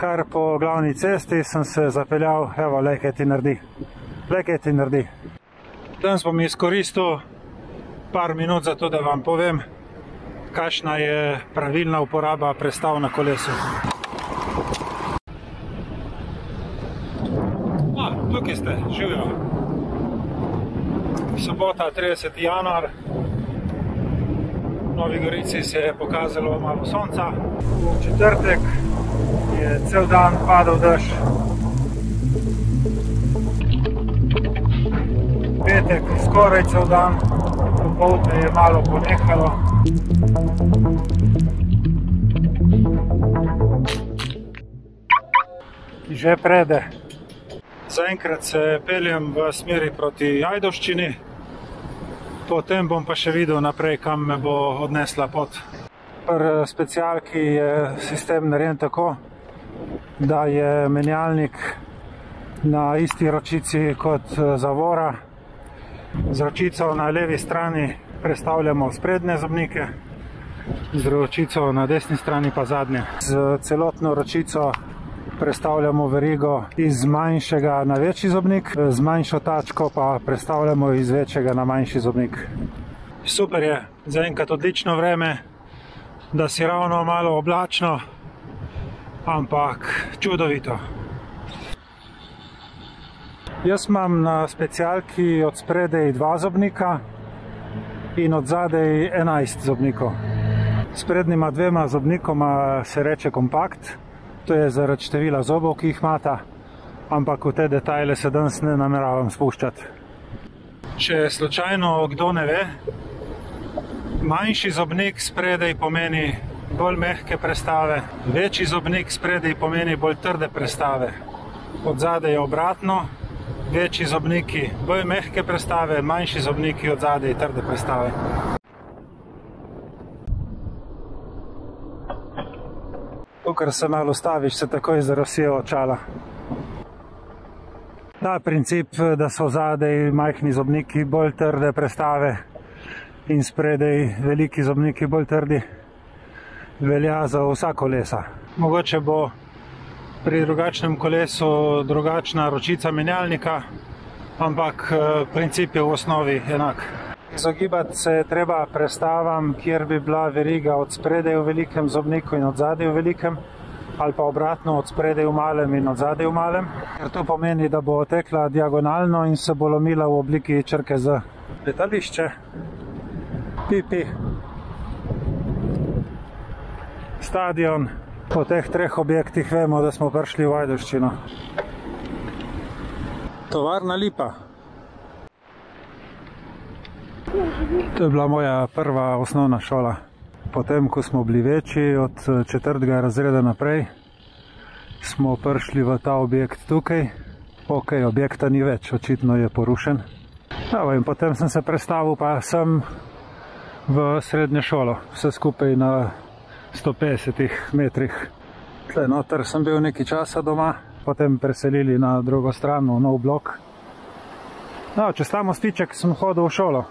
kar po glavni cesti sem se zapeljal, evo, lej, kaj ti naredi. Lej, kaj ti naredi. Danes bom izkoristil par minut za to, da vam povem, kakšna je pravilna uporaba prestav na kolesu. Tukaj ste, živijo. Sobota, 30. januar. V Novi Gorici se je pokazalo malo sonca. V četrtek je cel dan padal dež. Petek skoraj cel dan, popoldne je malo ponehalo. Že prede. Zaenkrat se peljem v smeri proti Ajdovščini, potem bom pa še videl naprej, kam me bo odnesla pot. Pri specialki je sistem narejen tako, da je menjalnik na isti ročici kot zavora. Z ročico na levi strani prestavljamo sprednje zobnike, z ročico na desni strani pa zadnje. Z celotno ročico prestavljamo verigo iz manjšega na večji zobnik, z manjšo tačko pa prestavljamo iz večjega na manjši zobnik. Super je, zaenkrat odlično vreme, da si ravno malo oblačno, ampak čudovito. Jaz imam na specialki od spredaj 2 zobnika in od zadaj 11 zobnikov. Sprednjima 2 zobnikoma se reče kompakt. To je zaradi števila zobov, ki jih imata, ampak v te detajle se danes ne nameravam spuščati. Če slučajno kdo ne ve, manjši zobnik spredaj pomeni bolj mehke prestave, večji zobnik spredaj pomeni bolj trde prestave. Od zadaj je obratno, večji zobniki bolj mehke prestave, manjši zobniki od zadaj trde prestave. Ker se malo ustaviš, se takoj zarosijo očala. Ta princip, da so zadaj majhni zobniki bolj trde prestave in spredaj veliki zobniki bolj trdi, velja za vsa kolesa. Mogoče bo pri drugačnem kolesu drugačna ročica menjalnika, ampak princip je v osnovi enak. Izogibati se je treba prestavam, kjer bi bila veriga od spredaj v velikem zobniku in od zadaj v velikem, ali pa obratno od spredaj v malem in od zadaj v malem, ker to pomeni, da bo tekla diagonalno in se bo lomila v obliki črke Z. Letališče. Pipi. Stadion. Po teh 3 objektih vemo, da smo prišli v Ajdovščino. Tovarna Lipa. To je bila moja prva osnovna šola. Potem, ko smo bili večji, od 4. razreda naprej, smo prišli v ta objekt tukaj. Ok, objekta ni več, očitno je porušen. In potem sem se prestavil pa sem v srednjo šolo, vse skupaj na 150 metrih. Tle noter sem bil nekaj časa doma, potem preselili na drugo stran, v nov blok. Čez ta mostiček sem hodil v šolo.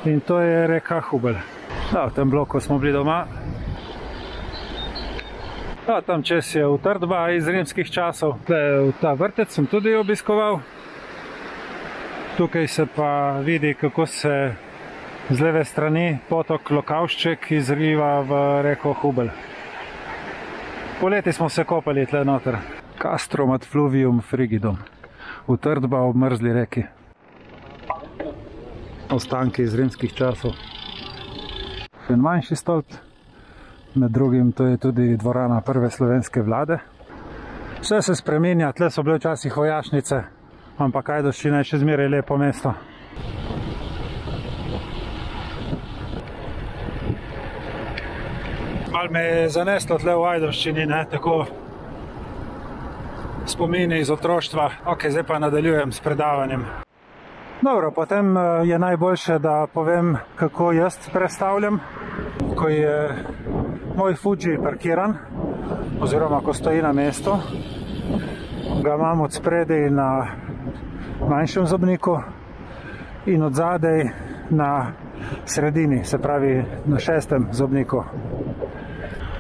In to je reka Hubelj. V tem bloku smo bili doma. Tam čez je utrdba iz rimskih časov. Ta vrtec sem tudi obiskoval. Tukaj se pa vidi, kako se z leve strani potok Lokavšček izriva v reko Hubelj. Poleti smo se kopali tle noter. Castrum ad fluvium frigidum. Utrdba ob mrzli reki. Ostanki iz rimskih časov. En manjši stolp, med drugim to je tudi dvorana prve slovenske vlade. Vse se spreminja, tle so bile včasih vojašnice, ampak Ajdovščina je še zmeraj lepo mesto. Malo me je zaneslo tle v Ajdovščini, tako spomini iz otroštva. Ok, zdaj pa nadaljujem s predavanjem. Dobro, potem je najboljše, da povem, kako jaz prestavljam. Ko je moj Fuji parkiran, oziroma ko stoji na mestu, ga imam od spredaj na manjšem zobniku in od zadaj na sredini, se pravi na 6. zobniku.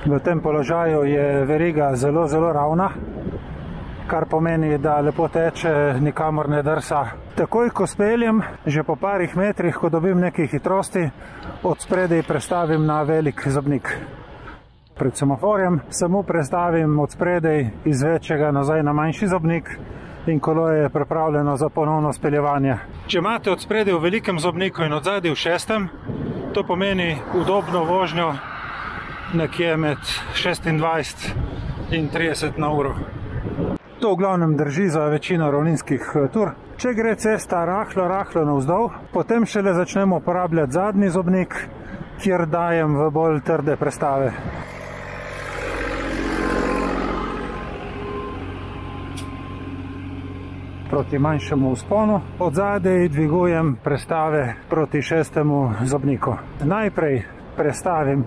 V tem položaju je veriga zelo, zelo ravna, kar pomeni, da lepo teče, nikamor ne drsa. Takoj, ko speljem, že po parih metrih, ko dobim nekaj hitrosti, od spredaj prestavim na velik zobnik. Pred semaforjem samo prestavim od spredaj iz večjega nazaj na manjši zobnik in kolo je pripravljeno za ponovno speljevanje. Če imate od spredaj v velikem zobniku in od zadaj v šestem, to pomeni udobno vožnjo nekje med 26 in 30 na uro. To v glavnem drži za večino ravninskih tur. Če gre cesta rahlo navzdol, potem šele začnemo uporabljati zadnji zobnik, kjer dajem v bolj trde prestave. Proti manjšemu vzponu, od zadaj dvigujem prestave proti šestemu zobniku. Najprej prestavim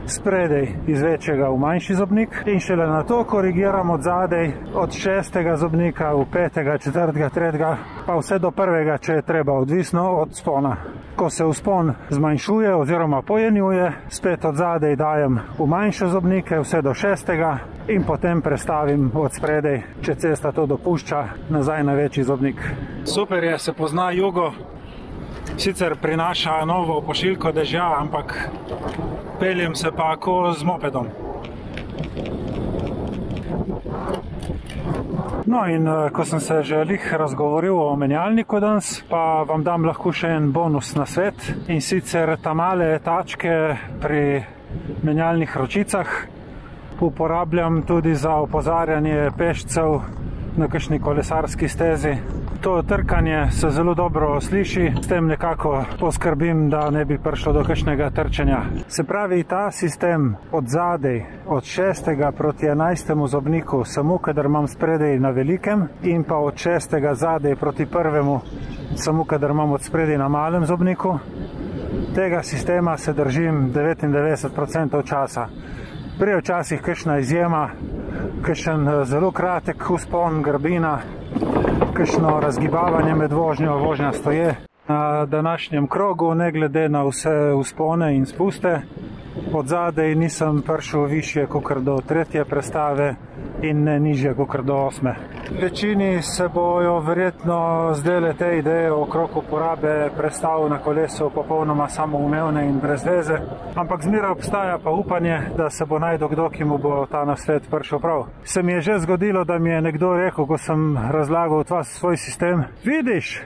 spredaj iz večjega v manjši zobnik in šele na to korigiram od zadaj, od šestega zobnika v petega, četrtega, tretjega, pa vse do prvega, če je treba, odvisno od vzpona. Ko se vzpon zmanjšuje oziroma pojenjuje, spet od zadaj dajem v manjše zobnike, vse do šestega in potem prestavim od spredaj, če cesta to dopušča, nazaj na večji zobnik. Super je, se pozna jugo. Sicer prinaša novo pošiljko dežja, ampak peljem se pa ko z mopedom. No in ko sem se že lih razgovoril o menjalniku danes, pa vam dam lahko še en bonus na svet. In sicer ta male tačke pri menjalnih ročicah uporabljam tudi za opozarjanje pešcev na kakšni kolesarski stezi. To trkanje se zelo dobro sliši, s tem nekako poskrbim, da ne bi prišlo do kakšnega trčenja. Se pravi, ta sistem od zadaj, od 6. proti 11. zobniku, samo kadar imam spredaj na velikem, in pa od 6. zadaj proti 1. samo kadar imam od spredaj na malem zobniku, tega sistema se držim 99% časa. Prej včasih kakšna izjema, kakšen zelo kratek vzpon, grbina, kakšno razgibavanje med vožnjo, vožnja stoje. Na današnjem krogu, ne glede na vse vzpone in spuste, od zadaj nisem prišel višje kakor do 3. prestave in ne nižje kakor do 8. Večini se bojo verjetno zdele te ideje okrog uporabe prestav na kolesu popolnoma samoumevne in brez veze, ampak zmeraj obstaja pa upanje, da se bo najdo kdo, ki mu bo ta nasvet prišel prav. Se mi je že zgodilo, da mi je nekdo rekel, ko sem razlagal svoj sistem: vidiš,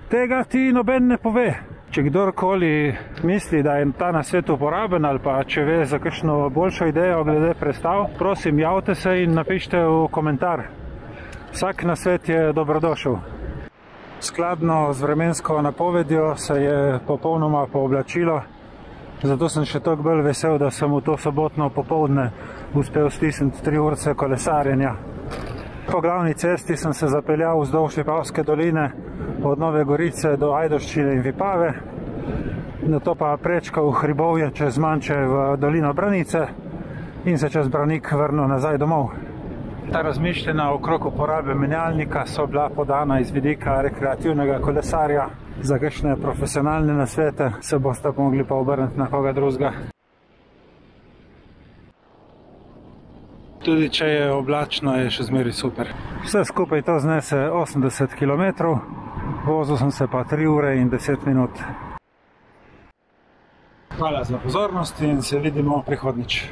tega ti noben ne pove. Če kdorkoli misli, da je ta nasvet uporaben ali pa če ve za kakšno boljšo idejo glede prestav, prosim, javite se in napišite v komentar. Vsak nasvet je dobrodošel. Skladno z vremensko napovedjo se je popolnoma pooblačilo, zato sem še toliko bolj vesel, da sem v to sobotno popoldne uspel stisniti 3 urce kolesarjenja. Po glavni cesti sem se zapeljal vzdolž Vipavske doline od Nove Gorice do Ajdovščine in Vipave, nato pa prečkal hribovje čez Manče v dolino Branice in se čez Branik vrnil nazaj domov. Ta razmišljena okrog uporabe menjalnika so bila podana iz vidika rekreativnega kolesarja. Za kakšne profesionalne nasvete se boste mogli pa obrniti na koga drugega. Tudi če je oblačno, je še zmeri super. Vse skupaj to znese 80 km, vozil sem se pa 3 ure in 10 minut. Hvala za pozornost in se vidimo prihodnjič.